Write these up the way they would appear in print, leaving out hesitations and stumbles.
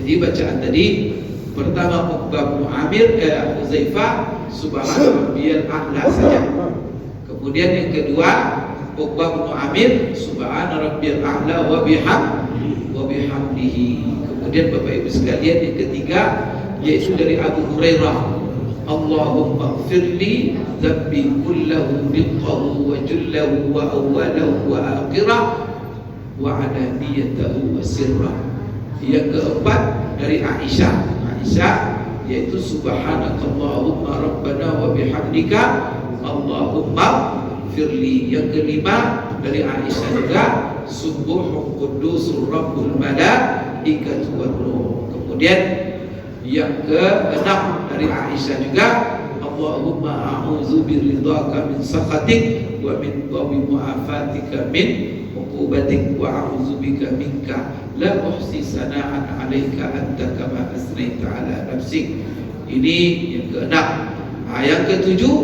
Jadi bacaan tadi pertama Uqbah bin Amir Huzaifah subhana rabbiyal a'la saja. Kemudian yang kedua Uqbah bin Amir subhana rabbiyal a'la wa bihamdihi. Kemudian Bapak Ibu sekalian yang ketiga yaitu dari Abu Hurairah, Allahumma ighfirli dzambi kullahu diqqahu wa jullahu wa awwalahu wa akhirah wa alaniyatahu wa sirrah. Yang keempat dari Aisyah yaitu subhanakallahumma rabbana wa bihamdika Allahumma firli. Yang kelima dari Aisyah juga subuhun qudusur rabbul malaikatu war ruh. Kemudian yang keenam dari Aisyah juga Allahumma a'udzu biridhaka min sakhatik wa min mu'afatika min uqubatik wa a'udzu bika minka la uhsi sana'an 'alaika anta kama asnaita 'ala nafsik. Ini yang keenam. Yang ketujuh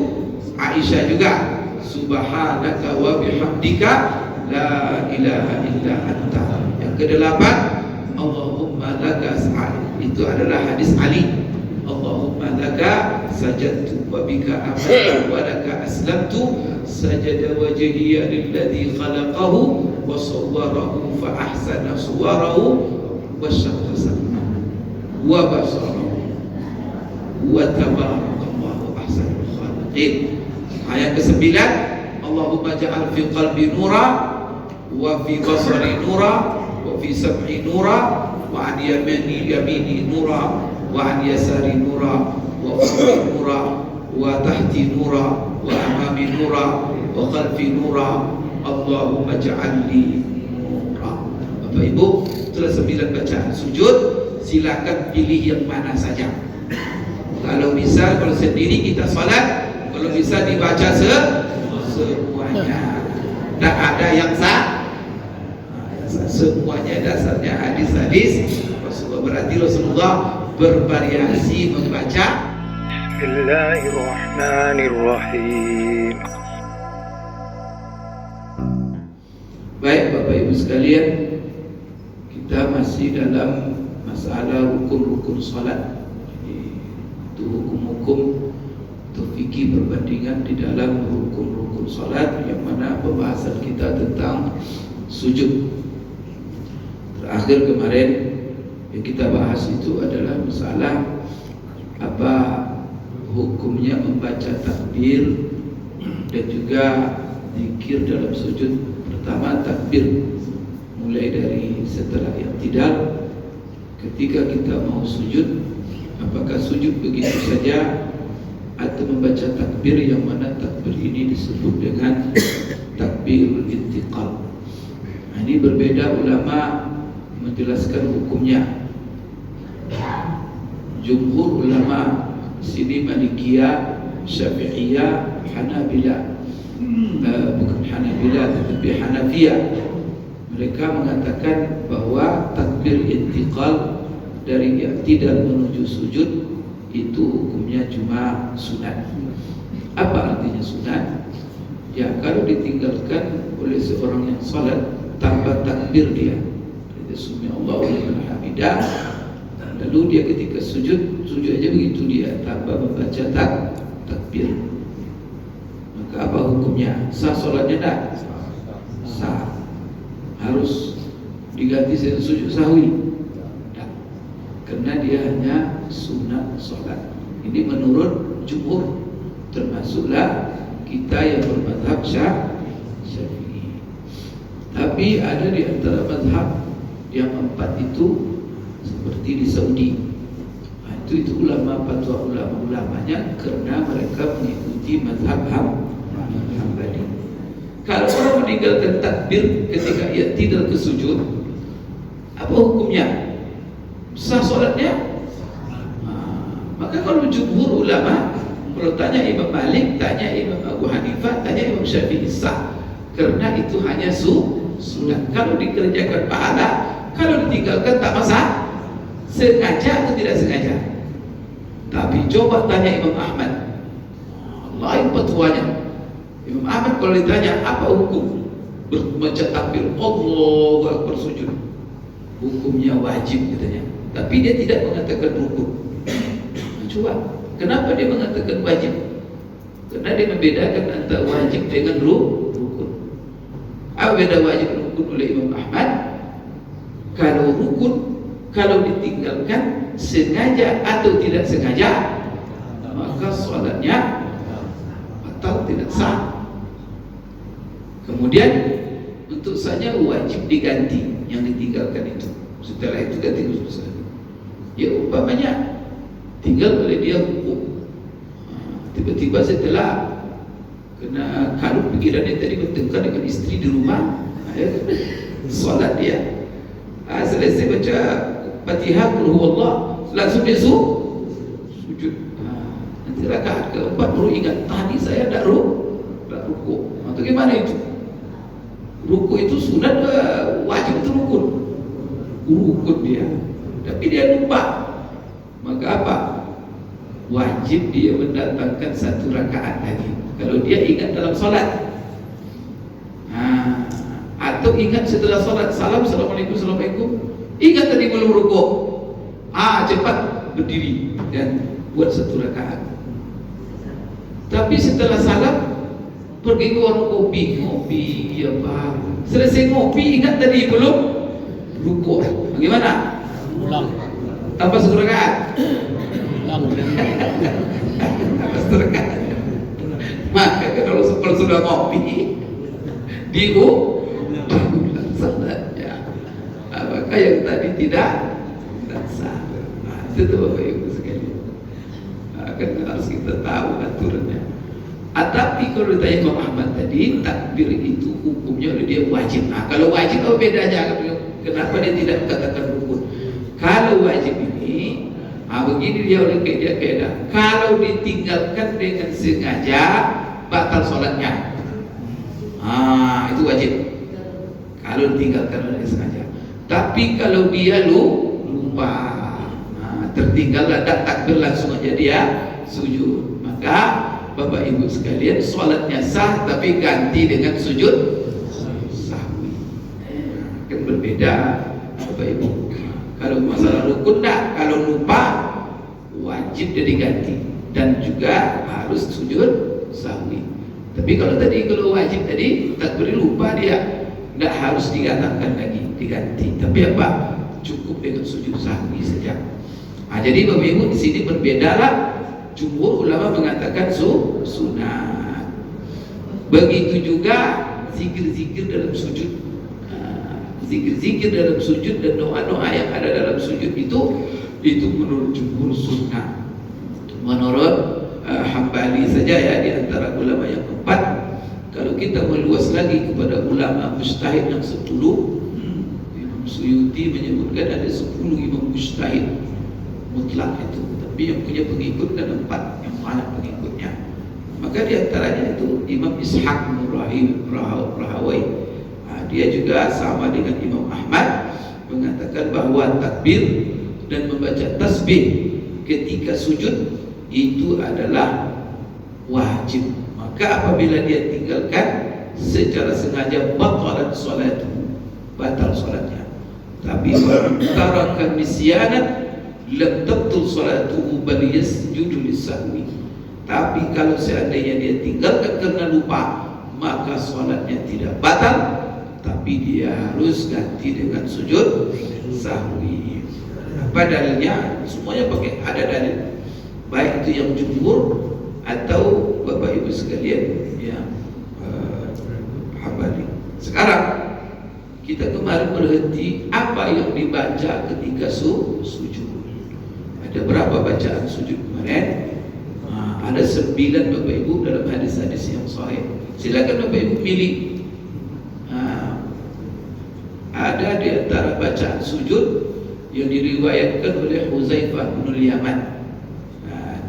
Aisyah juga subhanaka wa bihamdika la ilaha illa anta. Yang kedelapan Allahumma laka sa'id. Itu adalah hadis Ali. Allahumma laka sajadtu wa bika amantu wa laka aslamtu sajada wajhiya lilladzi khalaqahu wa sawwarahu fa ahsana suwarahu wa syaqqa sam'ahu wa basarahu wa tabarakallahu ahsanul khaliqin. Ayat ke-9 Allahumma ja'al fi qalbi nura wa fi basari nura wa fi sam'i nura wa an yamini nura wa an yasari nura wa fawqi nura wa tahti nura wa amami nura wa khalfi nura Allahumma ja'alni nura. Bapak Ibu, setelah 9 bacaan sujud, silakan pilih yang mana saja. Kalau bisa, kalau sendiri kita salat, kalau bisa dibaca semuanya. Tak ada yang semuanya dasarnya hadis-hadis Rasulullah. Berarti Rasulullah bervariasi membaca. Bismillahirrahmanirrahim. Baik Bapak Ibu sekalian, kita masih dalam masalah rukun-rukun salat. Itu hukum-hukum atau fikih perbandingan di dalam rukun-rukun salat, yang mana pembahasan kita tentang sujud. Terakhir kemarin yang kita bahas itu adalah masalah apa hukumnya membaca takbir dan juga zikir dalam sujud. Pertama takbir, mulai dari setelah i'tidal. Ketika kita mau sujud, apakah sujud begitu saja atau membaca takbir, yang mana takbir ini disebut dengan takbirul intiqal. Ini berbeda ulama menjelaskan hukumnya. Jumhur ulama sini Malikiyah, Syafi'iyah, Hanabila, bukan Hanabila tetapi Hanafiyah. Mereka mengatakan bahwa takbir intiqal dari i'tidal menuju sujud itu hukumnya cuma sunat. Apa artinya sunat? Ya, kalau ditinggalkan oleh seorang yang salat tanpa takbir dia, Sumi Allahu liman hamidah, lalu dia ketika sujud aja begitu dia tanpa membaca takbir, maka apa hukumnya? Sah salatnya tak? Sah. Harus diganti dengan sujud sahwi? Tak. Karena dia hanya sunat salat. Ini menurut jumhur, termasuklah kita yang bermadzhab Syafi'i. Tapi ada di antara mazhab yang 4 itu, seperti di Saudi. Itu ulama, fatwa ulama-ulamanya, karena mereka mengikuti mazhab Hambali. Kalau orang meninggalkan takbir ketika ia tidak ke sujud, apa hukumnya? Sah salatnya? Maka kalau jumhur ulama, kalau tanya Imam Malik, tanya Imam Abu Hanifah, tanya Imam Syafi'i, sah. Karena itu hanya sunat. Kalau dikerjakan pahala, kalau ditinggalkan tak masalah. Sengaja atau tidak sengaja. Tapi coba tanya Imam Ahmad, lain petuanya. Imam Ahmad kalau ditanya apa hukum membaca takbir Allahu Akbar sujud, hukumnya wajib katanya. tapi dia tidak mengatakan rukun. Coba, kenapa dia mengatakan wajib? Karena dia membedakan antara wajib dengan rukun. Apa beda wajib dan rukun oleh Imam Ahmad? Kalau rukun, kalau ditinggalkan sengaja atau tidak sengaja, maka sholatnya batal, tidak sah. Kemudian untuk saja wajib diganti yang ditinggalkan itu. Setelah itu ganti khusus. Ya umpamanya tinggal oleh dia hukum, tiba-tiba setelah kena kalut pikirannya tadi bertengkar dengan istri di rumah, sholat dia, selesai baca Fatihah qul huwallah, langsung dia sujud. Nanti rakaat keempat baru ingat tadi saya tidak ruku. Atau gimana itu? Ruku itu sunat, wajib itu rukun dia, tapi dia lupa. Maka apa? Wajib dia mendatangkan satu rakaat lagi kalau dia ingat dalam sholat. Atau ingat setelah sholat, salam, assalamualaikum, assalamualaikum, ingat tadi belum rukuk, cepat berdiri dan buat satu rakaat. Tapi setelah salam pergi ke warung kopi, ngopi, apa, selesai ngopi ingat tadi belum rukuk, bagaimana? Ulang. Tambah satu rakaat. Ulang. Tambah satu rakaat. Maka kalau sudah ngopi diulang salatnya. Maka yang tadi tidak sah. Itu Bapak Ibu sekalian. Kan harus kita tahu aturannya. Tapi kalau ditanya Imam Ahmad tadi, takbir itu hukumnya oleh dia wajib. Kalau wajib apa bedanya? Kenapa dia tidak katakan rukun? Kalau wajib ini, begini dia oleh kaidah. Kalau ditinggalkan dengan sengaja, batal sholatnya. Itu wajib. Kalau ditinggalkan dengan sengaja. Tapi kalau dia lupa, tertinggal ada takbir langsung aja dia sujud, maka Bapak Ibu sekalian, sholatnya sah tapi ganti dengan sujud sahwi. Kan berbeda Bapak Ibu. Kalau masalah rukun enggak, kalau lupa wajib dia diganti dan juga harus sujud sahwi. Tapi kalau wajib tadi takbir lupa dia enggak harus diganti lagi, diganti. Tapi apa? Cukup dengan sujud sahwi saja. Jadi Bapak Ibu di sini berbedalah. Jumhur ulama mengatakan sunat. Begitu juga zikir-zikir dalam sujud. Zikir-zikir dalam sujud dan doa-doa yang ada dalam sujud itu menurut jumhur sunnah. Menurut Hambali saja ya, di antara ulama yang keempat. Kalau kita meluas lagi kepada ulama mujtahid yang 10, Imam Suyuti menyebutkan ada 10 imam mujtahid mutlak itu. Tapi yang punya pengikut kan 4, yang banyak pengikutnya. Maka di antaranya itu Imam Ishaq bin Rahawai. Dia juga sama dengan Imam Ahmad mengatakan bahwa takbir dan membaca tasbih ketika sujud itu adalah wajib. Maka apabila dia tinggalkan secara sengaja, batal salatnya. Tapi tarakan nisyanan lam tabtul salatuhu bal yasjudu lisahwi. Tapi kalau seandainya dia tinggalkan karena lupa, maka salatnya tidak batal, tapi dia harus ganti dengan sujud sahwi. Apa dalilnya? Semuanya pakai ada dalil. Baik itu yang jumhur atau Bapak Ibu sekalian yang Hambali. Sekarang kita kemarin berhenti apa yang dibaca ketika sujud. Ada berapa bacaan sujud kemarin? Ada 9 Bapak Ibu dalam hadis-hadis yang sahih. Silakan Bapak Ibu pilih. Ada di antara bacaan sujud yang diriwayatkan oleh Huzaifah bin Yaman.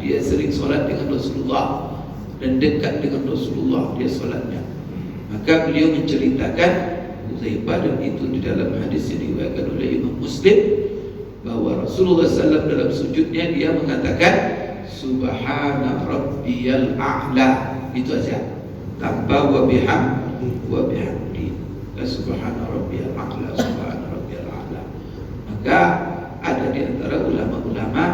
Dia sering sholat dengan Rasulullah dan dekat dengan Rasulullah dia sholatnya. Maka beliau menceritakan Huzaifah, dan itu di dalam hadis yang diriwayatkan oleh Imam Muslim, bahwa Rasulullah SAW dalam sujudnya dia mengatakan Subhana Rabbiyal A'la, itu aja, tanpa wa bihamdi. Subhana Rabbiyal A'la, Subhana Rabbiyal A'la. Maka ada di antara ulama-ulama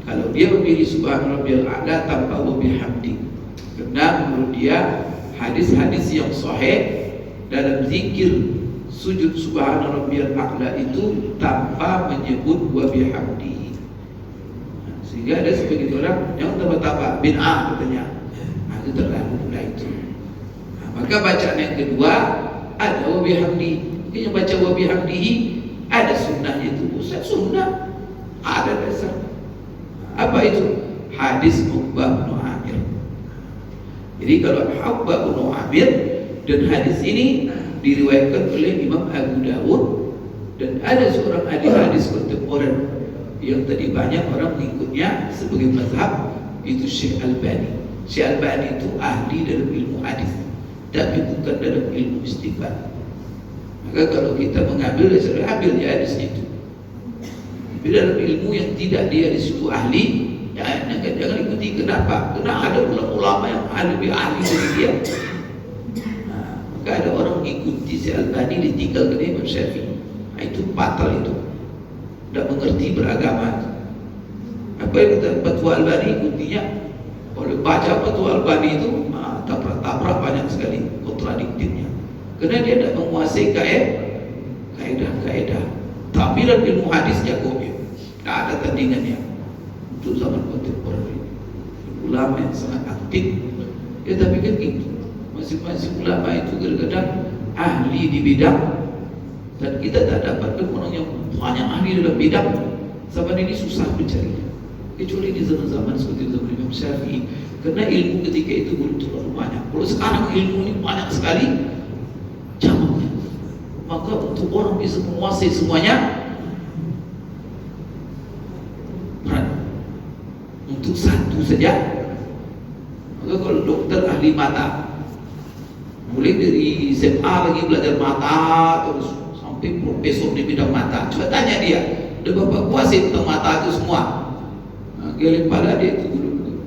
kalau dia memilih subhana rabbiyal a'la tanpa wa bihamdi, karena menurut dia hadis-hadis yang sahih dalam zikir sujud subhana rabbiyal a'la itu tanpa menyebut wa bihamdi. Sehingga ada sebagian orang yang tambah-tambah bid'ah katanya. Itu terlalu pula itu. Maka bacaan yang kedua ada wa bihamdi. Yang baca wa bihamdihi ada sunnahnya itu. Ustaz, sunnah ada dasar. Apa itu? Hadis Uqbah bin Amir. Jadi kalau Uqbah bin Amir dan hadis ini diriwayatkan oleh Imam Abu Dawud, dan ada seorang ahli hadis kontemporer yang tadi banyak orang mengikutnya sebagai mazhab, itu Syekh Albani. Syekh Albani itu ahli dalam ilmu hadis, tapi bukan dalam ilmu istinbat. Maka kalau kita mengambil dasar, ambil di hadis itu. Tapi dalam ilmu yang tidak dia di situ ahli, ya jangan ikuti. Kenapa? Karena ada ulama yang lebih ahli dari dia. Maka ada orang ikuti Syekh Albani ditinggalkan Imam Syafi'i. Itu batal itu. Tidak mengerti beragama. Apa yang kata fatwa Albani ikutinya? Kalau baca fatwa Albani itu tabrak-tabrak banyak sekali kontradiktifnya. Karena dia tidak menguasai kaedah. Tampilan ilmu hadis jagonya, tidak ada tandingannya untuk zaman kontemporer ini. Ulama yang sangat aktif. Ya tapi kan gitu, masing-masing ulama itu kadang-kadang ahli di bidang, dan kita tak dapatkan orang yang banyak ahli dalam bidang. Zaman ini susah mencari, kecuali di zaman-zaman seperti zaman Imam Syafi'i, karena ilmu ketika itu belum terlalu banyak. Kalau sekarang ilmu ini banyak sekali jamaknya, maka untuk orang bisa menguasai semuanya berat. Untuk satu saja, maka kalau dokter ahli mata, mulai dari SMA lagi belajar mata terus sampai profesor di bidang mata, coba tanya dia, udah bapak kuasai tentang mata itu semua? Geleng pada dia itu dulu.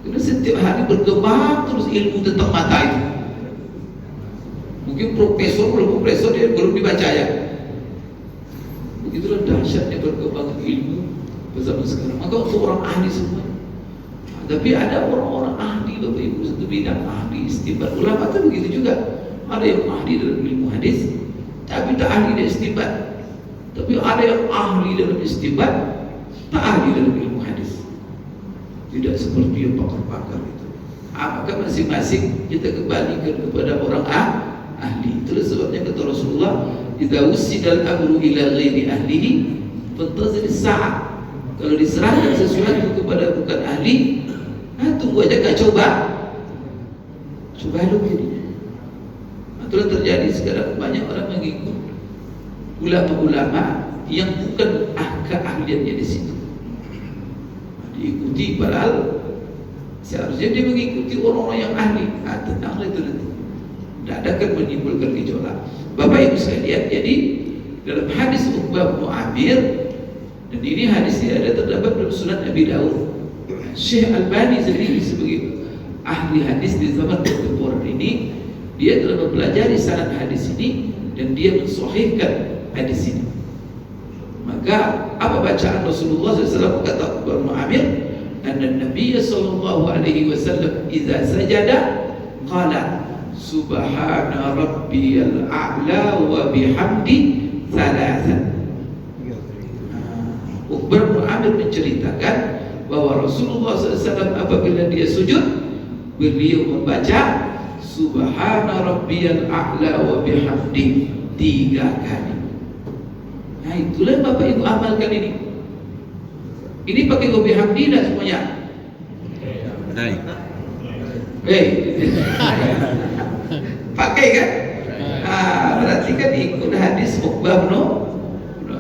Karena setiap hari berkembang terus ilmu tentang mata itu. Mungkin profesor dia belum dibaca ya. Begitulah dahsyatnya perkembangan ilmu zaman sekarang. Maka untuk orang ahli semua. Tapi ada orang-orang ahli Bapak Ibu satu bidang, ahli istinbat. Ulama itu begitu juga. Ada yang ahli dalam ilmu hadis, tapi tak ahli dalam istinbat. Tapi ada yang ahli dalam istinbat, tak ahli dalam ilmu hadis. Tidak seperti yang pakar-pakar itu. Maka masing-masing kita kembalikan kepada orang ahli. Itulah sebabnya kata Rasulullah, idza wussidal amru ila ghairi ahlihi fantazir as-sa'ah. Kalau diserahkan sesuatu kepada bukan ahli, tunggu aja kau coba dulu ini. Itulah terjadi sekarang, banyak orang mengikut ulama-ulama yang bukan keahliannya di situ. Diikuti padahal seharusnya dia mengikuti orang-orang yang ahli. Tentanglah itu nanti. Tidak ada akan menimbulkan gejolak. Bapak Ibu sekalian, jadi dalam hadis Uqbah bin Amir, dan ini hadis yang ada terdapat dalam Sunan Abi Dawud. Syekh Albani sendiri sebagai ahli hadis di zaman kontemporer ini, dia telah mempelajari sanad hadis ini dan dia mensahihkan hadis ini. Maka apa bacaan Rasulullah SAW? Kata Uqbah bin Amir, anna Nabi sallallahu alaihi wasallam idza sajada qala subhana rabbiyal a'la wa bihamdi thalathan. Uqbah bin Amir menceritakan bahwa Rasulullah SAW apabila dia sujud, beliau membaca subhana rabbiyal a'la wa bihamdi 3 kali. Nah itulah Bapak Ibu amalkan ini. Ini pakai wa bihamdi dah semuanya. Naik. Pakai kan? Berarti kan ikut hadis Uqbah bin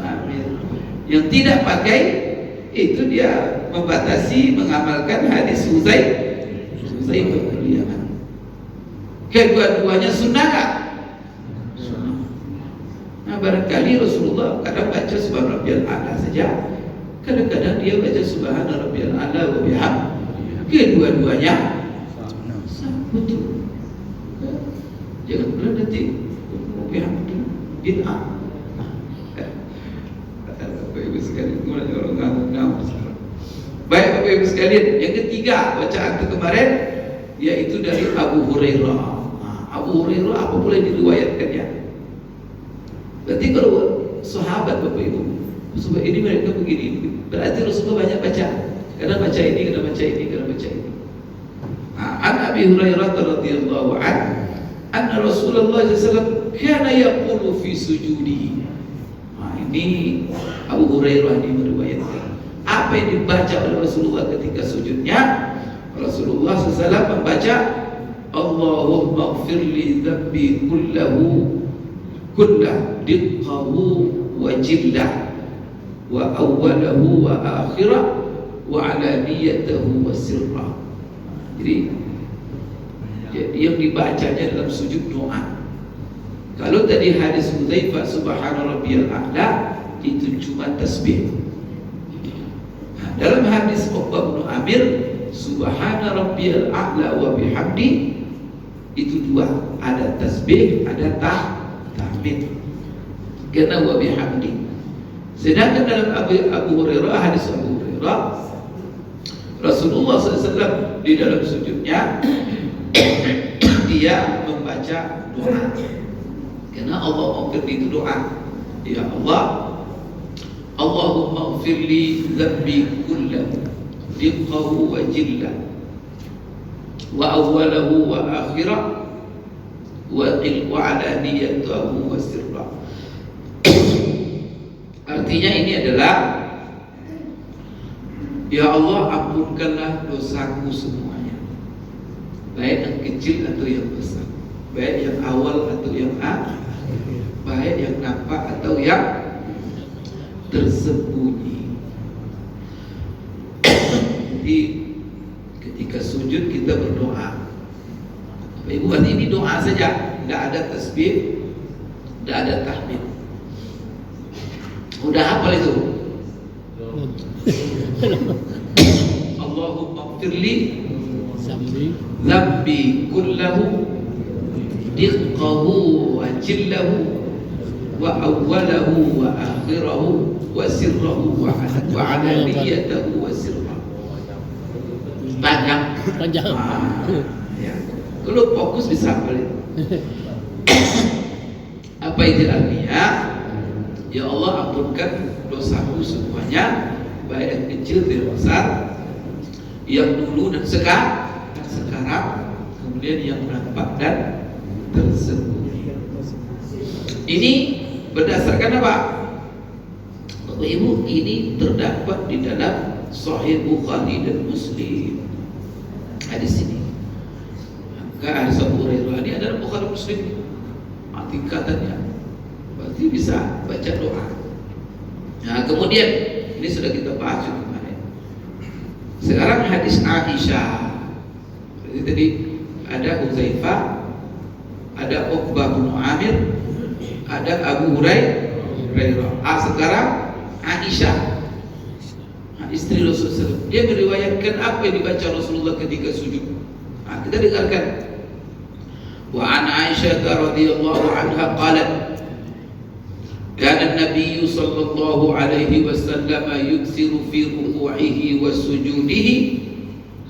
Amir. Yang tidak pakai itu dia membatasi mengamalkan hadis Huzaifah bin Yaman. Kedua-duanya sunnah kan? Sunnah. Nah barangkali Rasulullah kadang baca subhana rabbiyal a'la saja, kadang-kadang dia baca subhana rabbiyal a'la wa bihamdihi. Kedua-duanya betul. Jangan bilang nanti bihamdi bid'ah. sekalian. Orang ngomong sekarang. Baik Bapak Ibu sekalian, yang ketiga bacaan itu kemarin yaitu dari Abu Hurairah. Abu Hurairah apa boleh diriwayatkannya? Berarti kalau sahabat Bapak Ibu, sebab ini mereka begini, berarti Rasulullah banyak baca. Kadang baca ini, kadang baca ini, kadang baca ini. An Abi Hurairah radhiyallahu anhu, anna Rasulullah SAW kana yaqulu fi sujudihi. Ini Abu Hurairah ini meriwayatkan apa yang dibaca oleh Rasulullah ketika sujudnya. Rasulullah SAW membaca Allahumma ighfirli dzambi kullahu diqqahu wa jillah wa awwalahu wa akhirah wa alaniyatahu wa sirrah. Jadi yang dibacanya dalam sujud doa. Kalau tadi hadis Hudzaifah subhana rabbiyal a'la itu cuma tasbih. Dalam hadis Uqbah bin Amir subhana rabbiyal a'la wa bihamdi itu dua, ada tasbih, ada tahmid. Karena wa bihamdi. Sedangkan dalam Abu Hurairah, hadis Abu Hurairah, Rasulullah SAW di dalam sujudnya dia membaca doa. Karena Allah memberi itu doa. Ya Allah, Allahumma ighfirli dzambi kullahu diqqahu wa jillah wa awwalahu wa akhirah wa alaniyatahu wa sirrah. Artinya ini adalah, ya Allah, ampunkanlah dosaku semuanya, baik yang kecil atau yang besar, baik yang awal atau yang akhir, baik yang nampak atau yang tersembunyi. Jadi ketika sujud kita berdoa. Ibu, ini doa saja, tidak ada tasbih, tidak ada tahmid. Udah hafal itu? Allahumma ighfirli dzambi kullahu diqqahu wa jillahu wa awwalahu wa akhirahu wa sirrahu wa alaniyatahu wa sirrahu. Panjang. Ya. Kalau fokus bisa hafal itu. Apa itu artinya? Ya Allah, ampunkan dosaku semuanya, baik yang kecil dan besar, yang dulu dan sekarang, kemudian yang nampak dan tersembunyi. Ini berdasarkan apa? Bapak Ibu, ini terdapat di dalam Sahih Bukhari dan Muslim. Hadis ini. Maka hadis Abu Hurairah ini adalah Bukhari Muslim. Tingkatannya. Berarti bisa baca doa. Nah, kemudian ini sudah kita bahas kemarin. Sekarang hadis Aisyah. Jadi tadi ada Hudzaifah, ada Uqbah bin Amir, ada Abu Hurairah. Sekarang Aisyah, istri Rasulullah SAW. Dia meriwayatkan apa yang dibaca Rasulullah ketika sujud. Kita dengarkan. Wa an Aisyah radhiyallahu anha qalat kana an-nabiy sallallahu alaihi wasallam yuksiru fi ruku'ihi wa sujudihi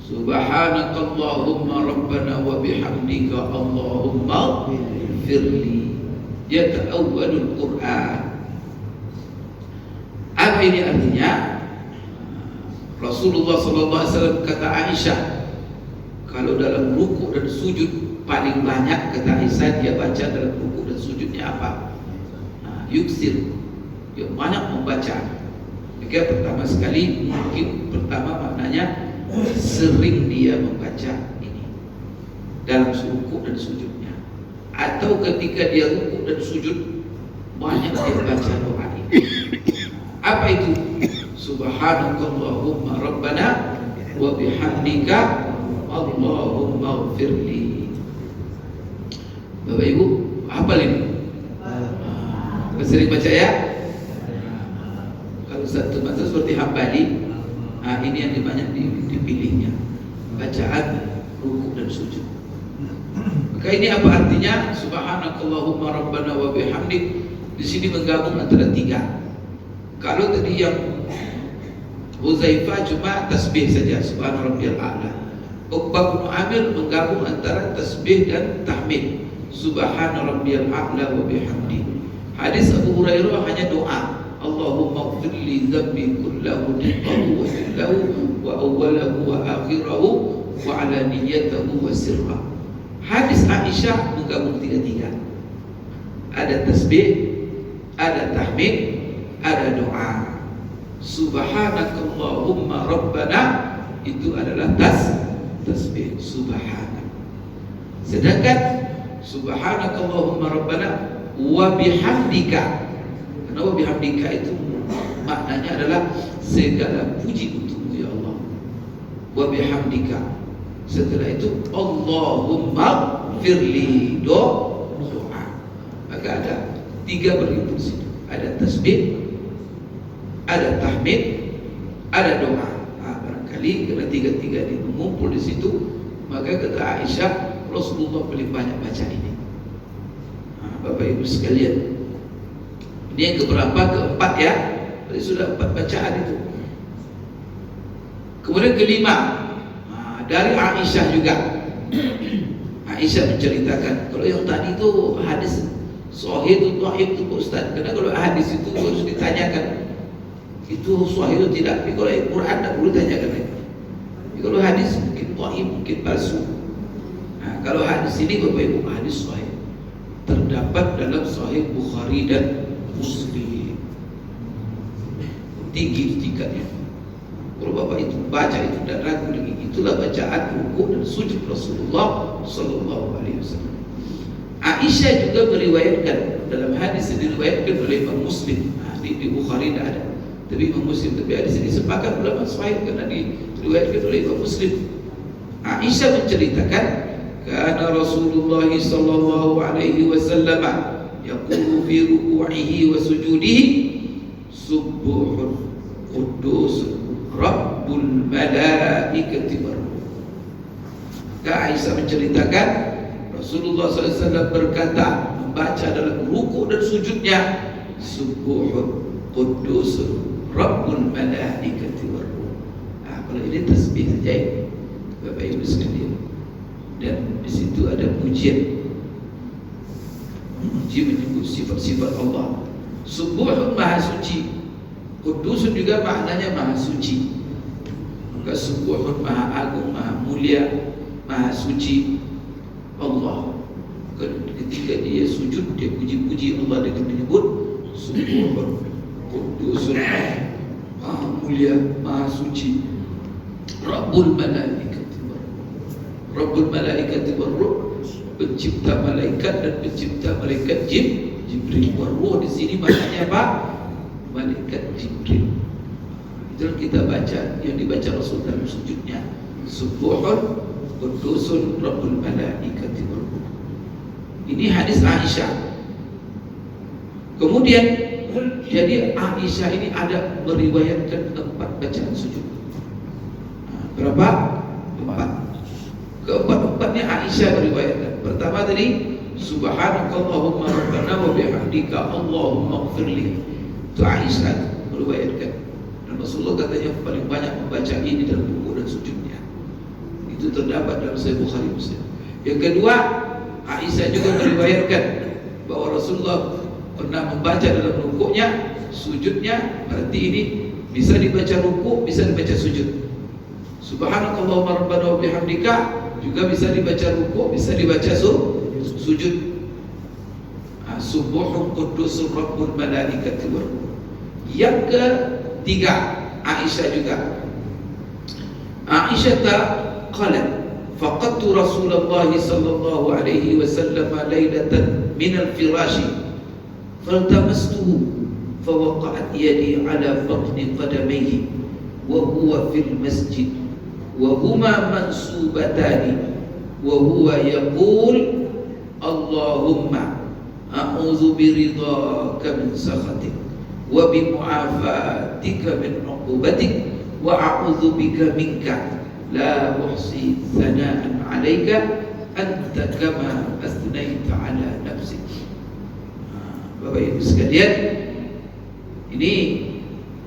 subhanakallahumma rabbana wa bihamdika allahumma ighfirli. Yata'awwalul Qur'an. Apa ini artinya? Rasulullah SAW kata Aisyah, kalau dalam ruku dan sujud paling banyak, kata Aisyah, dia baca dalam ruku dan sujudnya apa? Yuksir, dia banyak membaca. Maka pertama sekali, mungkin pertama maknanya sering dia membaca ini dalam ruku dan sujudnya, atau ketika dia ruku dan sujud banyak dia baca doa ini. Apa itu? Subhanakallahumma rabbana wa bihamdika allahumma ighfirli. Bapak Ibu, hafal ini? Sering baca ya? Kalau satu masa seperti Hambali, ini yang banyak dipilihnya, bacaan ruku dan sujud. Maka ini apa artinya? Subhanakallahumma rabbana wa bihamdik. Di sini menggabung antara tiga. Kalau tadi yang Huzaifah cuma tasbih saja, subhana rabbiyal a'la. Uqbah bin Amir menggabung antara tasbih dan tahmid, subhana rabbiyal a'la wa bihamdi. Hadis Abu Hurairah hanya doa, Allahumma ighfir li dhanbi kullahu diqqahu wa jillahu wa awwalahu wa akhirahu wa alaniyatahu wa sirrah. Hadis Aisyah menggabung tiga-tiga. Ada tasbih, ada tahmid, ada doa. Subhanakallahumma rabbana, itu adalah tasbih subhanak. Sedangkan subhanakallahumma rabbana wa bihamdika, karena wa bihamdika itu maknanya adalah segala puji untukmu ya Allah. Wa bihamdika, setelah itu Allahumma firli, doa. Maka ada tiga beribu di situ. Ada tasbih, ada tahmid, ada doa. Barangkali karena tiga-tiga ini mengumpul di situ, maka kata Aisyah, Rasulullah paling banyak baca ini. Bapak Ibu sekalian, ini yang keberapa? Keempat ya. Tadi sudah 4 bacaan itu. Kemudian kelima, dari Aisyah juga. Aisyah menceritakan, kalau yang tadi itu hadis sahih itu dhaif itu Pak Ustaz. Karena kalau hadis itu harus ditanyakan itu sahih itu tidak. Tapi kalau Al-Quran tak perlu tanyakan lagi. Kalau hadis mungkin dhaif, mungkin palsu. Nah, kalau hadis ini Bapak Ibu, hadis sahih, terdapat dalam Sahih Bukhari dan Muslim. Tinggi tingkatnya. Kalau Bapak itu baca itu dan ragu lagi, itulah bacaan rukuk dan sujud Rasulullah sallallahu alaihi wasallam. Aisyah juga meriwayatkan dalam hadis yang diriwayatkan oleh Imam Muslim. Di Bukhari tidak ada, tapi Imam Muslim, tapi hadis ini sepakat ulama sahih karena diriwayatkan oleh Imam Muslim. Aisyah menceritakan, kana Rasulullah sallallahu alaihi wasallam yaqulu fi ruku'ihi wa sujudihi subuhun quddus Rabbul malaikati war ruh. Aisyah menceritakan Rasulullah SAW berkata, membaca dalam ruku dan sujudnya, subuhun qudusun Rabbul malaikati war ruh. Kalau ini tasbih saja Bapak Ibu sekalian. Dan di situ ada pujian, puji menyebut sifat-sifat Allah. Subuhun maha suci, qudusun juga maknanya maha suci. Maka subuhun maha agung, maha mulia, maha suci Allah. Ketika dia sujud, dia puji-puji Allah dengan menyebut subuhun qudusun maha mulia, maha suci, Rabbul malaikati war ruh. Rabbul malaikati war ruh, pencipta malaikat dan pencipta malaikat Jibril. War ruh di sini maknanya apa? Malaikat Jibril. Itulah kita baca, yang dibaca Rasul dalam sujudnya, subuhun qudusun Rabbul malaikati war ruh. Ini hadis Aisyah. Kemudian jadi Aisyah ini ada meriwayatkan 4 bacaan sujud. Berapa? 4. Keempat-empatnya Aisyah meriwayatkan. Pertama tadi, subhanakallahumma rabbana wa bihamdika Allahumma ighfirli. Itu Aisyah meriwayatkan. Dan Rasulullah katanya paling banyak membaca ini dalam rukuk dan sujudnya. Itu terdapat dalam Sahih Bukhari Muslim. Yang kedua, Aisyah juga meriwayatkan bahwa Rasulullah pernah membaca dalam rukuknya, sujudnya. Berarti ini bisa dibaca rukuk, bisa dibaca sujud. Subhanakallahumma rabbana wa bihamdika juga bisa dibaca rukuk, bisa dibaca sujud. Subuhun quddusur Rabbul malaikati war ruh. Yang ketiga, Aisyah juga. Aisyah qalat, faqadtu Rasulullah sallallahu alaihi wasallam lailatan min al-firashi faltamastuhu fawaqa'at yadi ala batni qadamayhi wa huwa fil masjid wa huma mansubatani wa huwa yaqul Allahumma a'udzu biridhaka min sakhatik wa bi mu'afatika min 'uqubatik wa a'udzu bika minka la uhsi thana'an 'alaika anta kama athnaita 'ala nafsik. Bapak Ibu sekalian, ini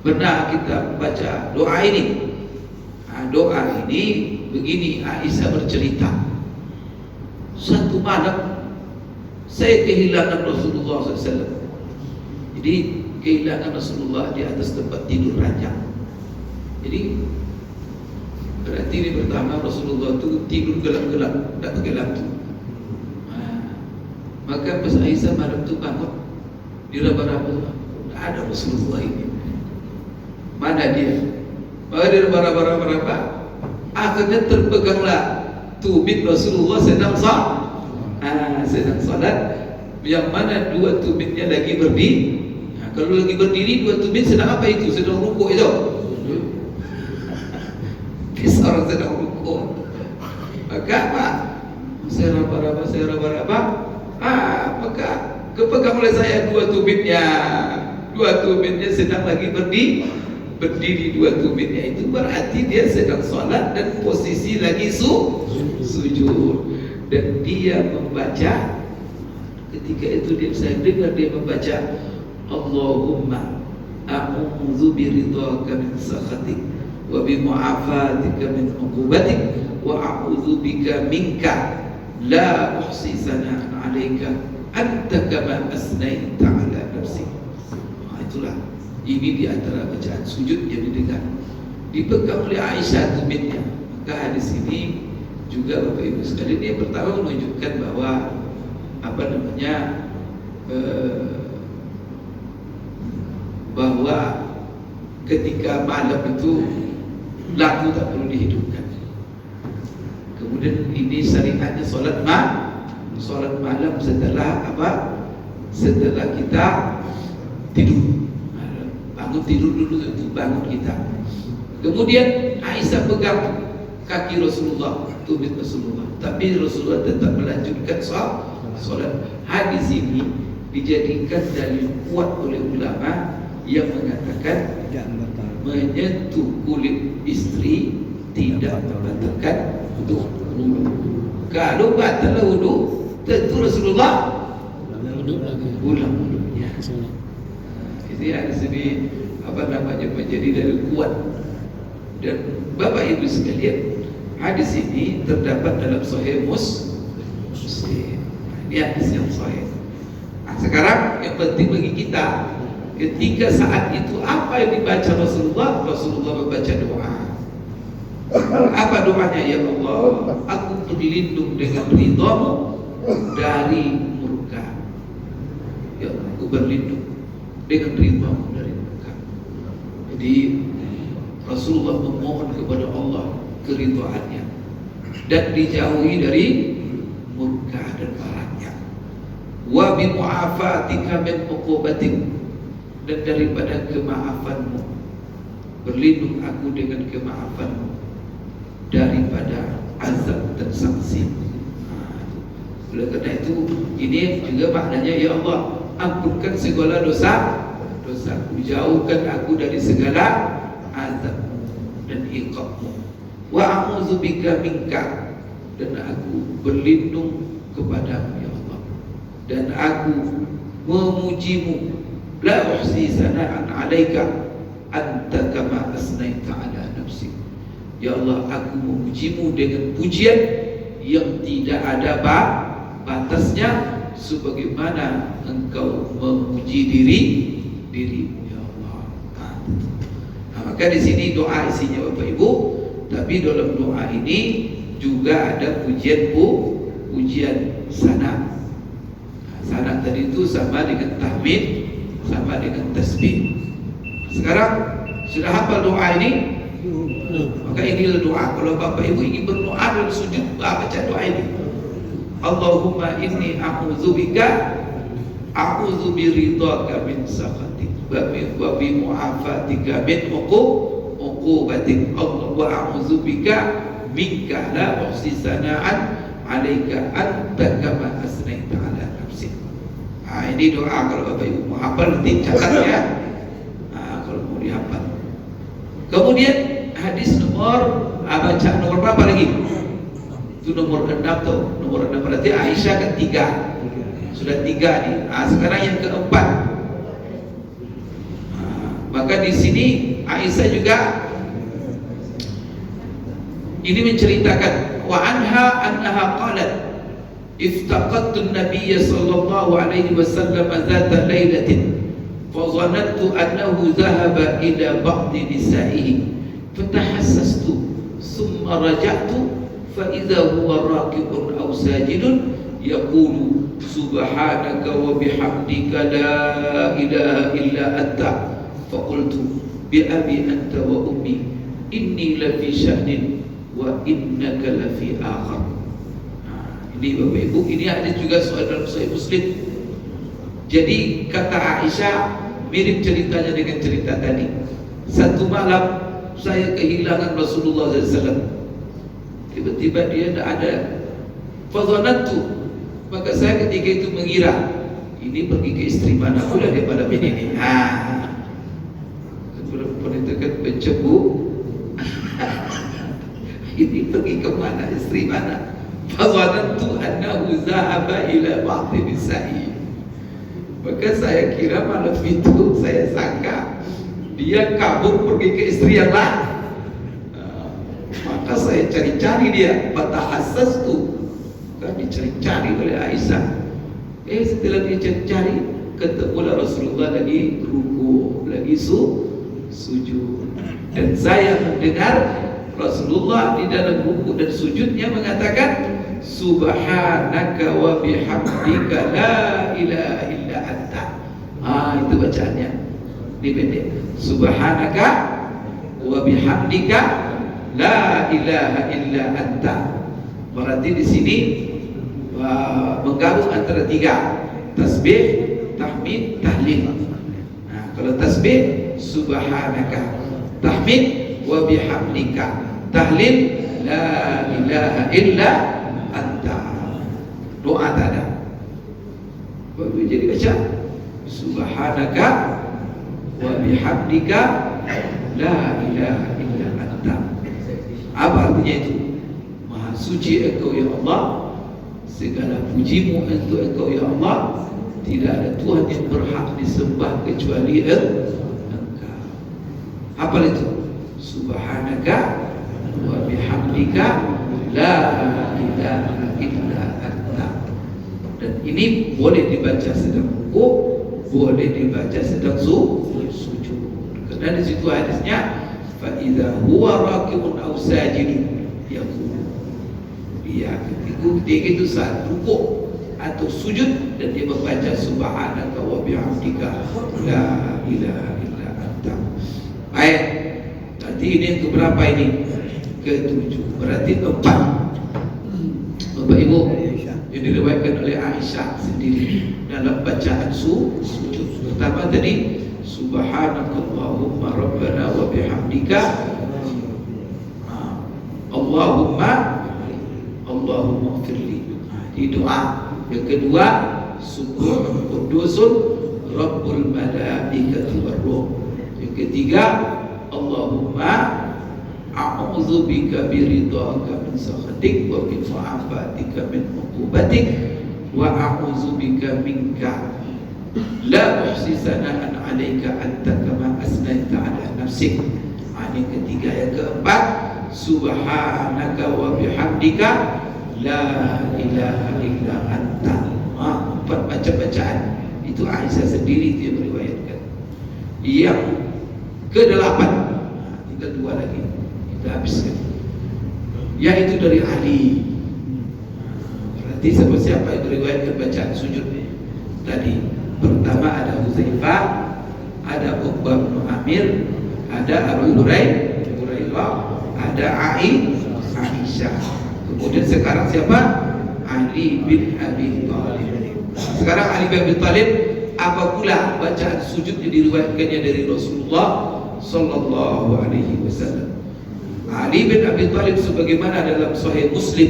pernah kita baca doa ini. Doa ini begini, Aisyah bercerita, satu malam saya kehilangan Rasulullah SAW. Jadi kehilangan Rasulullah di atas tempat tidur ranjang. Jadi berarti ini pertama Rasulullah itu tidur gelap-gelap, tak pakai lampu. Maka pas Aisyah malam itu bangun, diraba-raba, tak ada Rasulullah ini. Mana dia? Maka diraba-raba, akhirnya terpeganglah tumit Rasulullah sedang salat, yang mana dua tumitnya lagi berdiri. Kalau lagi berdiri, dua tumit sedang apa itu? Sedang rukuk itu. Kisah sedang rukuk. Maka apa? Saya raba-raba. Maka kepegang oleh saya dua tumitnya sedang lagi berdiri dua tumitnya itu berarti dia sedang sholat dan posisi lagi sujud, dan dia membaca. Ketika itu saya dengar dia membaca, Allahumma a'udzu biridhaka min sakhatik wa bi mu'afatika min 'uqubatik wa a'udzu bika minka la uhsi sana'an 'alaika anta kama asnaita 'ala nafsik. Itulah, ini di antara bacaan sujud yang didengar, dipegang oleh Aisyah tumitnya. Maka hadis ini juga Bapak Ibu sekalian, yang pertama menunjukkan bahwa bahwa ketika malam itu lampu tak perlu dihidupkan. Kemudian ini syariatnya sholat malam setelah setelah kita tidur. Bangun tidur dulu itu bangun kita. Kemudian Aisyah pegang kaki Rasulullah, tumit Rasulullah, tapi Rasulullah tetap melanjutkan sholat. Hadis ini dijadikan dalil kuat oleh ulama yang mengatakan menyentuh kulit istri tidak membatalkan wudu. Kalau batal wudu, tentu Rasulullah ulang wudunya. Jadi hadis ini menjadi dalil kuat. Dan Bapak Ibu sekalian, hadis ini terdapat dalam Sahih Muslim. Ini hadis yang sahih. Sekarang yang penting bagi kita, ketika saat itu apa yang dibaca Rasulullah membaca doa. Apa doanya? Ya Allah, aku berlindung dengan ridhamu dari murka. Ya Allah, aku berlindung dengan ridhamu dari murka. Jadi Rasulullah memohon kepada Allah keridhaannya dan dijauhi dari murka dan marahnya. Wa bi mu'afatika min uqubatik, dan daripada kemaafanmu, berlindung aku dengan kemaafanmu daripada azab dan sanksi. Oleh karena itu, ini juga maknanya, ya Allah, ampunkan segala dosaku, jauhkan aku dari segala azab dan iqabmu. Wa a'udzubika minka, dan aku berlindung kepadamu ya Allah, dan aku memujimu. La uhsi sana'an 'alaika anta kama asnaita 'ala nafsik. Ya Allah, aku memujimu dengan pujian yang tidak ada batasnya, sebagaimana engkau memuji dirimu ya Allah. Maka di sini doa isinya Bapak Ibu, tapi dalam doa ini juga ada pujian sana. Sana tadi itu sama dengan tahmid, sama dengan tasbih. Sekarang sudah hafal doa ini? Maka inilah doa. Kalau Bapak Ibu ingin berdoa dalam sujud, baca doa ini. Allahumma inni a'udzubika, a'udzu biridhaka min sakhatik wa bi mu'afatika min uqubatik. Allah wa a'udzubika minka la uhsi sana'an 'alaika anta kama asnaita 'ala nafsik. Ini doa kalau Bapak Ibu mau hafal, nanti catat ya. Kalau mau dihafal. Kemudian hadis nomor berapa lagi? Itu nomor 6 tuh. Nomor 6 berarti Aisyah ketiga. Sudah 3 nih. Sekarang yang keempat. Maka Maka di sini Aisyah juga ini menceritakan wa annaha qalat iftaqadtu an-nabiy sallallahu alaihi wasallam dzata lailatin fa dhanantu annahu dhahaba ila ba'd nisa'ihi fatahassastu thumma raja'tu fa idza huwa raqibun aw sajidun yaqulu subhanaka wa bihamdika la ilaha illa anta fa qultu bi abi anta wa ummi inni la fi sya'nin wa innaka la fi akhar. Ini Bapak Ibu, ini ada juga soal dalam Sahih Muslim. Jadi kata Aisyah mirip ceritanya dengan cerita tadi. Satu malam saya kehilangan Rasulullah SAW. Tiba-tiba dia tidak ada. Fadhanantu, maka saya ketika itu mengira ini pergi ke istri mana pula dia pada ini. Perempuan itu kan pencemburu. Ini pergi ke mana, istri mana? Fadhanantu annahu dhahaba ila ba'd nisa'i. Maka saya kira malam itu, saya sangka dia kabur pergi ke istri yang lain. Maka saya cari-cari dia, fatahassastu, kan dicari-cari oleh Aisyah. Setelah dia cari-cari, ketemulah Rasulullah lagi ruku, lagi sujud. Dan saya mendengar Rasulullah di dalam ruku dan sujudnya mengatakan subhanaka wa bihamdika la ilaha illa anta. Itu bacaannya. Ini pendek. Subhanaka wa bihamdika la ilaha illa anta. Berarti di sini menggabung antara tiga, tasbih, tahmid, tahlil. Kalau tasbih subhanaka, tahmid wa bihamdika, tahlil la ilaha illa anta. Doa tak ada. Baru jadi baca subhanaka wa bihamdika la ilaha illa anta. Apa artinya itu? Maha suci Engkau ya Allah, segala pujimu untuk Engkau ya Allah, tidak ada Tuhan yang berhak disembah kecuali Engkau. Apa itu? Subhanaka wa bihamdika la ilaha illa anta. Dan ini boleh dibaca sedang rukuk, boleh dibaca sedang sujud. Karena di situ hadisnya fa idza huwa raqibun aw sajidun yaqul. Dia ketika itu saat rukuk atau sujud dan dia membaca subhanaka wa bihamdika la ilaha illa anta. Baik. Berarti ini yang keberapa ini? Ketujuh. Berarti 4. Bapak Ibu, yang diriwayatkan oleh Aisyah sendiri dalam bacaan sujud. Pertama tadi subhanakallahumma rabbana wa bihamdika Allahumma firli. Di doa. Yang kedua subhanal qudusun rabbul malaikati warruh. Yang ketiga Allahumma a'udzu bika biridhaka min sakhatik wa bi mu'afatika min 'uqubatik wa a'udzu bika minka la uhsi sana'an 'alaika anta kama asnaita 'ala nafsik. Ini ketiga. Yang keempat subhanaka wa bihamdika la ilaha illa anta. 4 macam bacaan. Itu Aisyah sendiri dia meriwayatkan. Yang ke-8, tinggal 2 lagi kita habiskan, yaitu dari Ali. Berarti siapa yang meriwayatkan bacaan sujud tadi? Pertama ada Huzaifah, ada Uqbah bin Amir, ada Abu Hurairah, ada Aisyah. Kemudian sekarang siapa? Ali bin Abi Thalib. Sekarang Ali bin Abi Thalib, apa pula bacaan sujud yang diriwayatkannya dari Rasulullah sallallahu alaihi wasallam. Ali bin Abi Thalib sebagaimana dalam Sahih Muslim.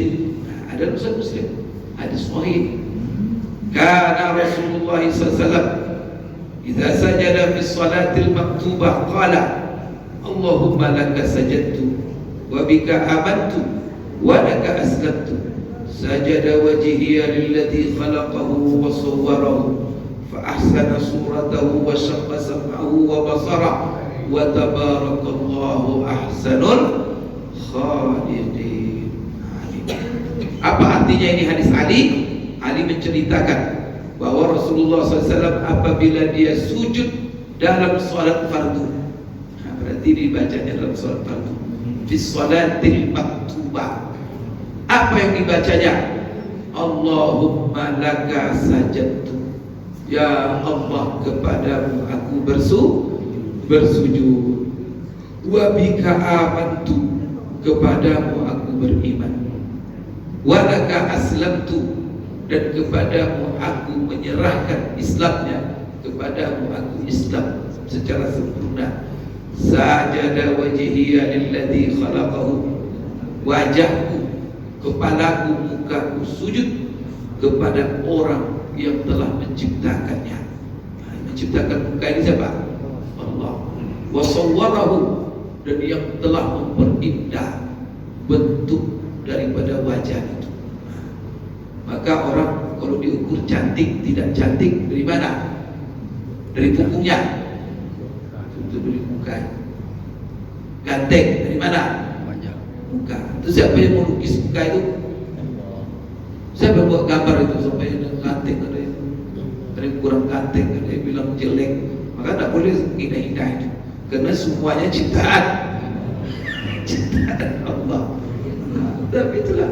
Ada dalam Sahih Muslim, hadis sahih. Kana Rasulullah sallallahu alaihi wasallam idza sajada fi shalatil maktubah qala Allahumma laka sajadtu wa bika amantu wa laka aslamtu sajada wajhiya lilladzi khalaqahu wa sawwarahu fa ahsana suratahu wa shaqqa sam'ahu wa basarahu wa tabarakallahu ahsanul khaliqin. Apa artinya ini hadis Ali? Ali menceritakan bahwa Rasulullah SAW apabila dia sujud dalam sholat fardu, nah, berarti dibacanya dalam sholat fardu, fi sholatil maktubah, apa yang dibacanya? Allahumma laka sajadtu, ya Allah kepadamu aku bersujud, wa bika amantu, kepadamu aku beriman, wa laka aslamtu, dan kepadamu aku menyerahkan Islamnya, kepadamu aku Islam secara sempurna. Sajada wajhiya lilladzi khalaqahu, wajahku, kepalaku, mukaku sujud kepada orang yang telah menciptakannya. Menciptakan muka ini siapa? Allah. Wa sawwarahu, dan yang telah memperindah bentuk daripada wajah itu. Maka orang kalau diukur cantik tidak cantik dari mana? Dari punggungnya. Itu dari muka. Ganteng dari mana? Muka. Itu siapa yang mau lukis muka itu? Siapa buat gambar itu sampai ada ganteng, ada yang kurang ganteng, ada yang bilang jelek. Maka tidak boleh indah-indah itu, karena semuanya ciptaan Allah. Nah, tapi itulah,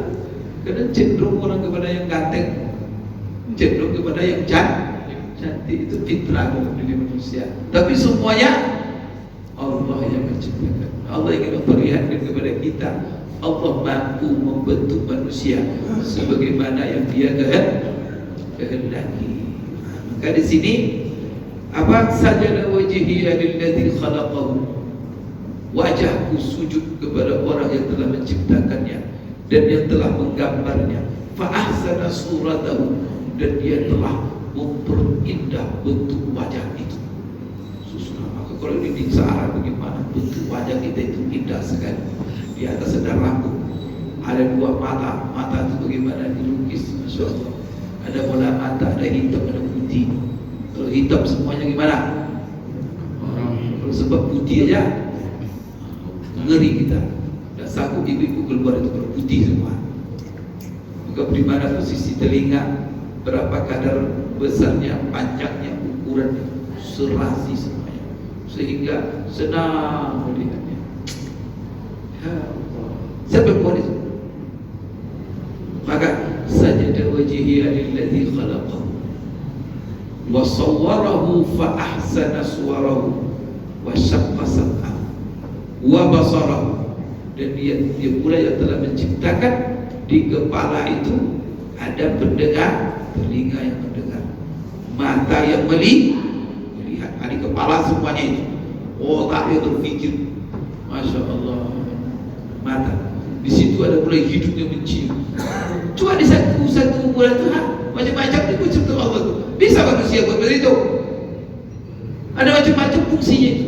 karena cenderung orang kepada yang ganteng, cenderung kepada yang cantik, itu fitrah dalam diri manusia. Tapi semuanya Allah yang menciptakan. Allah ingin memperlihatkan kepada kita, Allah mampu membentuk manusia sebagaimana yang Dia kehendaki. Maka di sini apa sajada wajhiya lilladzi khalaqahu, wajahku sujud kepada orang yang telah menciptakannya dan yang telah menggambarnya. Fa ahsana suratahu, dan dia telah memperindah bentuk wajah itu. Maka kalau ini di Sahara bagaimana bentuk wajah kita itu indah sekali. Di atas ada rambut, ada dua mata, mata itu bagaimana dilukis, masya Allah. Ada bola mata, ada hitam, ada putih. Kalau hitam semuanya gimana? Kalau sebab putih aja ngeri kita. Dan sanggup ibu-ibu keluar itu berputih semua. Maka bagaimana posisi telinga, berapa kadar besarnya, panjangnya, ukurannya, serasi semuanya, sehingga senang melihatnya. Ya Allah, siapa yang buat itu? Maka sajada wajhiya lilladzi khalaqahu wa sawwarahu fa ahsana suwarahu wa syaqqa sam'ahu wa basarahu, dan dia pula yang telah menciptakan di kepala itu ada pendengar, telinga yang mendengar, mata yang melihat, di kepala semuanya itu, otak yang berpikir, masya Allah, mata. Di situ ada mulai hidung yang mencium. Cuma di satu bulan Tuhan macam-macam dikucuk Allah itu. Bisa manusia buat begitu? Ada macam-macam fungsinya itu.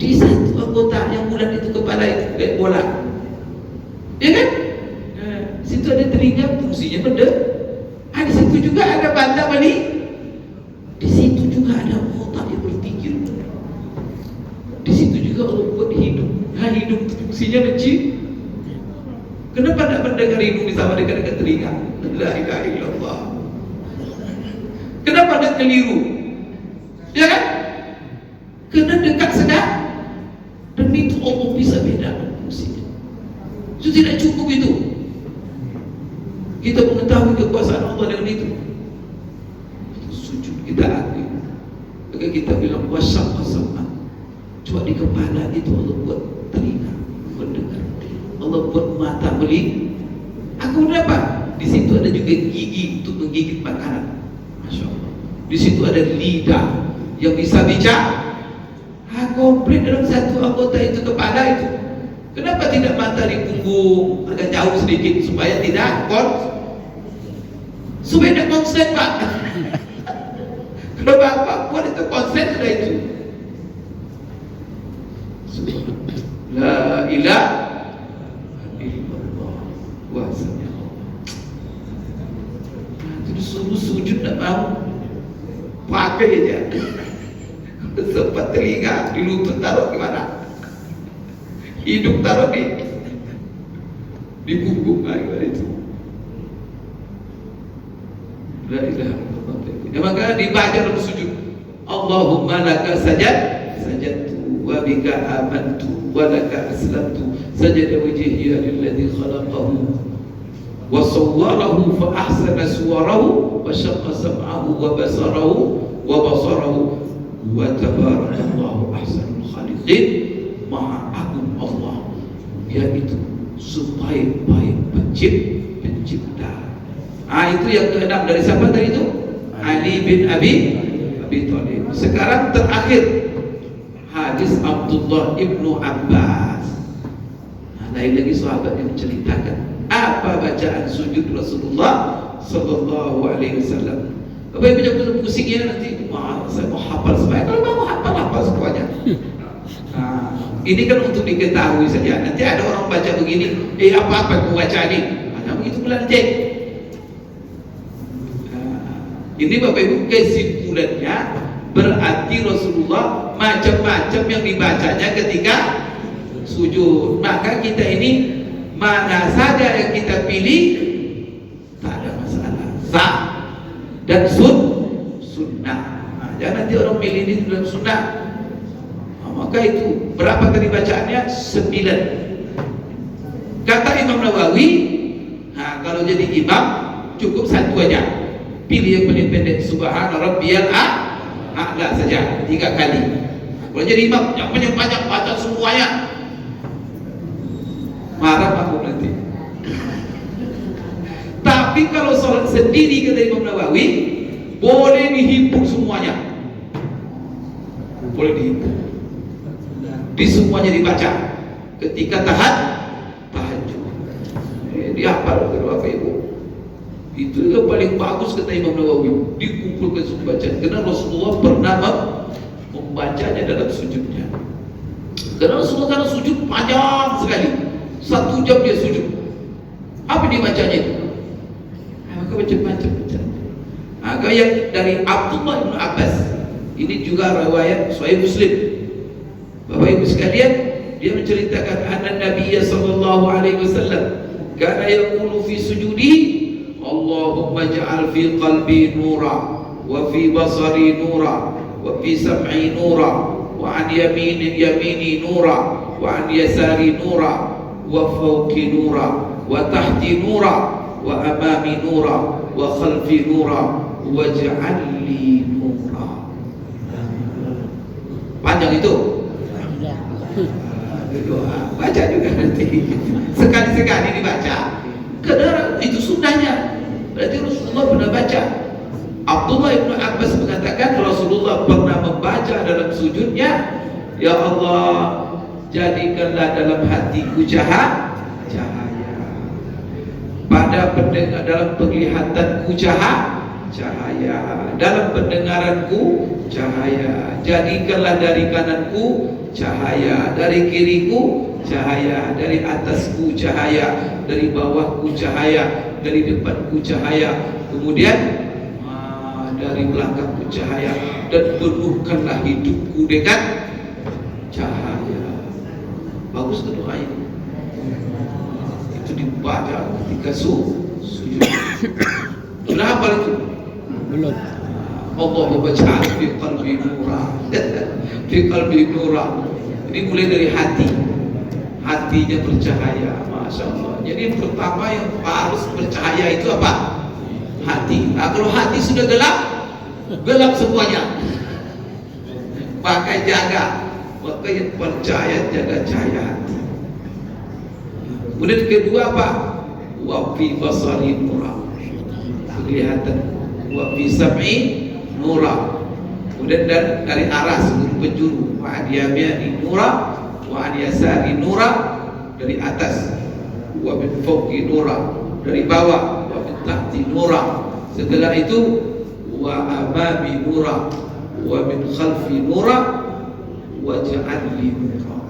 Di satu anggota yang bulan itu kepala itu kayak bola, ya kan? Di situ ada telinga, fungsinya mendengar. Di situ juga ada mata melihat. Di situ juga ada otak yang berpikir. Di situ juga Allah buat hidung. Hidung fungsinya mencium. Kenapa tidak mendengar hidung sama dengan telinga? La ilaha illallah. Kenapa tidak keliru? Ya kan? Karena dekat sedang. Dan itu Allah bisa bedakan fungsinya. Itu tidak cukup itu. Kita mengetahui kekuasaan Allah dengan itu. Sujud kita akui. Maka kita bilang wasyaqqa sam'ah. Cuma di kepala itu Allah buat telinga mendengar, Allah buat mata melihat. Aku dapat. Di situ ada juga gigi untuk menggigit makanan. Masya Allah. Di situ ada lidah yang bisa bicara. Komplit dalam satu anggota itu, kepala itu. Kenapa tidak mata di punggung agak jauh sedikit supaya tidak konsen Pak? Kalau Bapak buat itu konsen sudah itu. La ilaha illallah. Wahsanya Allah. Itu disuruh sujud tak mau, pakai aja. Sempat telinga, di lutut taruh gimana? Hidung taruh di punggung gimana itu? La ilaha illallah. Maka dibaca dalam sujud. Allahumma laka sajadtu wa bika amantu wa laka aslamtu sajada wajhiya lilladzi khalaqahu wa sawwarahu fa ahsana suwarahu wa syaqqa sam'ahu wa basarahu wa tabarakallahu ahsanul khaliqin. Maha agung Allah, yaitu sebaik-baik pencipta. Itu yang keenam. Dari siapa tadi itu? Ali bin Abi Thalib. Sekarang terakhir hadis Abdullah ibnu Abbas. Lain lagi sahabat yang menceritakan apa bacaan sujud Rasulullah Sallallahu Alaihi Wasallam. Bapak Ibu jangan pusingnya nanti. Wah, saya mau hafal semuanya. Kalau mau hafal semuanya. Nah, ini kan untuk diketahui saja. Nanti ada orang baca begini, apa yang baca ini? Nah, begitu pula nanti. Ini Bapak Ibu kesimpulannya berarti Rasulullah macam-macam yang dibacanya ketika sujud. Maka kita ini mana saja yang kita pilih tak ada masalah. Sah dan sunnah. Nah, jangan nanti orang pilih ini dalam sunnah. Nah, maka itu berapa tadi bacaannya? 9. Kata Imam Nawawi, nah, kalau jadi imam cukup satu aja. Pilih yang paling pendek, subhana rabbiyal a'la saja 3 kali. Kalau jadi imam yang banyak baca semuanya, marah aku nanti. Tapi kalau sholat sendiri kata Imam Nawawi, boleh dihimpun semuanya. Boleh dihimpun. Di semuanya dibaca. Ketika tahajud. Dihafal oleh Bapak Ibu. Itu yang paling bagus kata Imam Nawawi, dikumpulkan semua bacaan. Karena Rasulullah pernah membacanya dalam sujudnya. Karena Rasulullah karena sujud panjang sekali, 1 jam dia sujud. Apa dia bacanya itu? Maka macam-macam bacanya. Maka yang dari Abdullah bin Abbas ini juga riwayat Sahih Muslim. Bapak Ibu sekalian, dia menceritakan anna Nabiya sallallahu alaihi wasallam kana yaqulu fi sujudi, Allahumma ja'al fi qalbi nura wa fi basari nura wa fi sam'i nura wa an yamini nura wa an yasari nura wa fawqi nura wa tahti nura wa amami nura wa khalfi nura waj'al li nura. Panjang itu. Doa, baca juga nanti. Sekali-sekali dibaca. Karena itu sunnahnya. Berarti Rasulullah pernah baca. Abdullah bin Abbas mengatakan Rasulullah pernah membaca dalam sujudnya, ya Allah, jadikanlah dalam hatiku cahaya, pada pendengar, dalam penglihatanku cahaya, dalam pendengaranku cahaya, jadikanlah dari kananku cahaya, dari kiriku cahaya, dari atasku cahaya, dari bawahku cahaya, dari depanku cahaya, kemudian dari belakangku cahaya, dan penuhkanlah hidupku dengan cahaya. Bagus ke doa ini? Itu dibaca ketika sujud. Sudah hafal itu? Belum. Allahumma ja'al fi qalbi nura. Fi qalbi nura. Ini mulai dari hati. Hatinya bercahaya, Masya Allah. Jadi yang pertama yang harus bercahaya itu apa? Hati. Nah, kalau hati sudah gelap semuanya. Maka jaga, maka yang percaya jaga cahaya hati. Kemudian kedua apa? Wa fi basari nura. Kelihatan. Wa fi sam'i nura. Kemudian dari arah seluruh penjuru. Wa an yamini nura wa an yasari nura, dari atas, wa min fawqi nura, dari bawah, wa min tahti nura. Setelah itu wa amami nura wa min khalfi nura wa ja'alli nura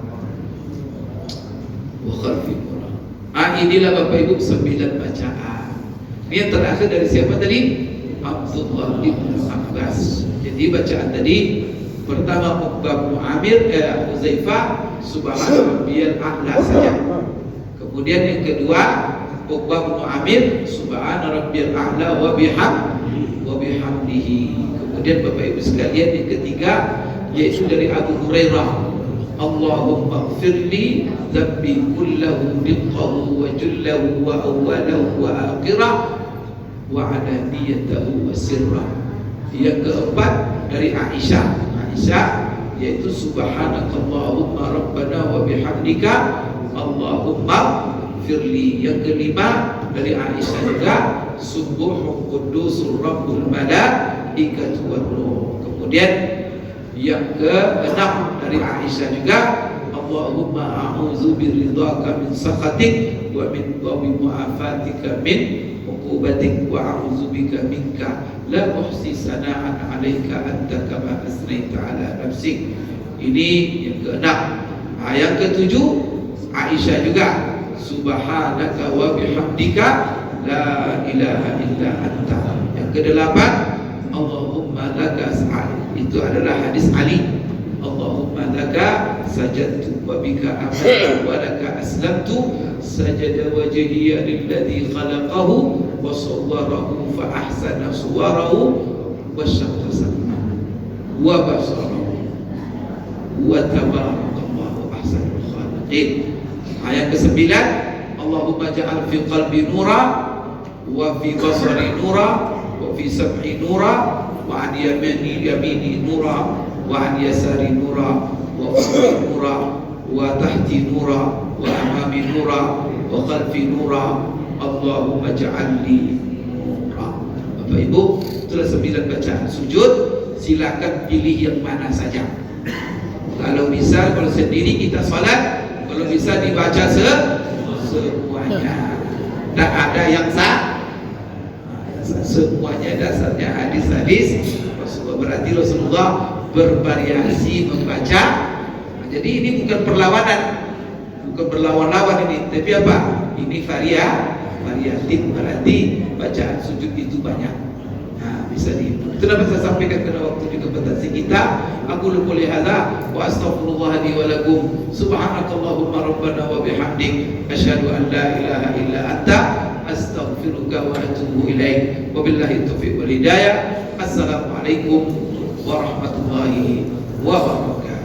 wa khalfi nura. Inilah Bapak Ibu 9 bacaan. Ini yang terakhir dari siapa tadi? Abdullah bin Abbas. Jadi bacaan tadi Pertama Uqbah bin Amir Huzaifah subhana rabbiyal a'la saja. Kemudian yang kedua Uqbah bin Amir subhana rabbiyal a'la wa bihamdihi. Kemudian Bapak Ibu sekalian yang ketiga yaitu dari Abu Hurairah, Allahumma ighfirli dzambi kullahu diqqahu wa jullahu wa awwalahu wa akhirah wa alaniyatahu wa sirrah. Yang keempat dari Aisyah yaitu subhanakallahumma rabbana wa bihamdika Allahumma ighfirli. Yang kelima dari Aisyah juga subuhun qudusur rabbul malaikatu wan ruh. Kemudian yang keenam dari Aisyah juga Allahumma a'udzu biridhaka min sakhatik wa min mu'afatika min uqubatik wa a'udzu bika minka la uhsi sana'an 'alaika anta kama asnaita 'ala nafsik. Ini yang keenam. Yang ketujuh Aisyah juga subhanaka wa bihamdika la ilaha illa anta. Yang kedelapan Allahumma laka as'al. Itu adalah hadis Ali. Allahumma laka sajadtu wa bika amantu wa laka aslamtu sajada wajhiya lilladzi khalaqahu wa sawwarahu fa ahsana suwarahu wa syaqqa sam'ahu wa basarahu wa tabarakallahu ahsanul khaliqin. Ayat ke-9 Allahumma ja'al fi qalbi nura wa fi basari nura wa fi sam'i nura wa an yamini nura wa an yasari nura wa fawqi nura wa tahti nura wa amami nura wa khalfi nura Allahumma ja'alni nura. Bapak Ibu, itulah 9 bacaan sujud. Silakan pilih yang mana saja. Kalau bisa, kalau sendiri kita salat, kalau bisa dibaca semuanya. Tak ada yang sah. Semuanya dasarnya hadis-hadis Rasulullah. Berarti Rasulullah bervariasi membaca. Jadi ini bukan perlawanan, bukan berlawan-lawan ini, tapi apa? Ini variatif. Berarti bacaan sujud itu banyak. Nah, bisa itu dapat saya sampaikan karena waktu juga batasi kita. Aku lupa lihada wa astaghfirullah li wa lakum subhanakallahumma rabbana wa bihamdik asyhadu an la ilaha illa anta astaghfiruka wa atubu ilaik. Wabillahi taufiq wal hidayah. Assalamualaikum warahmatullahi wabarakatuh.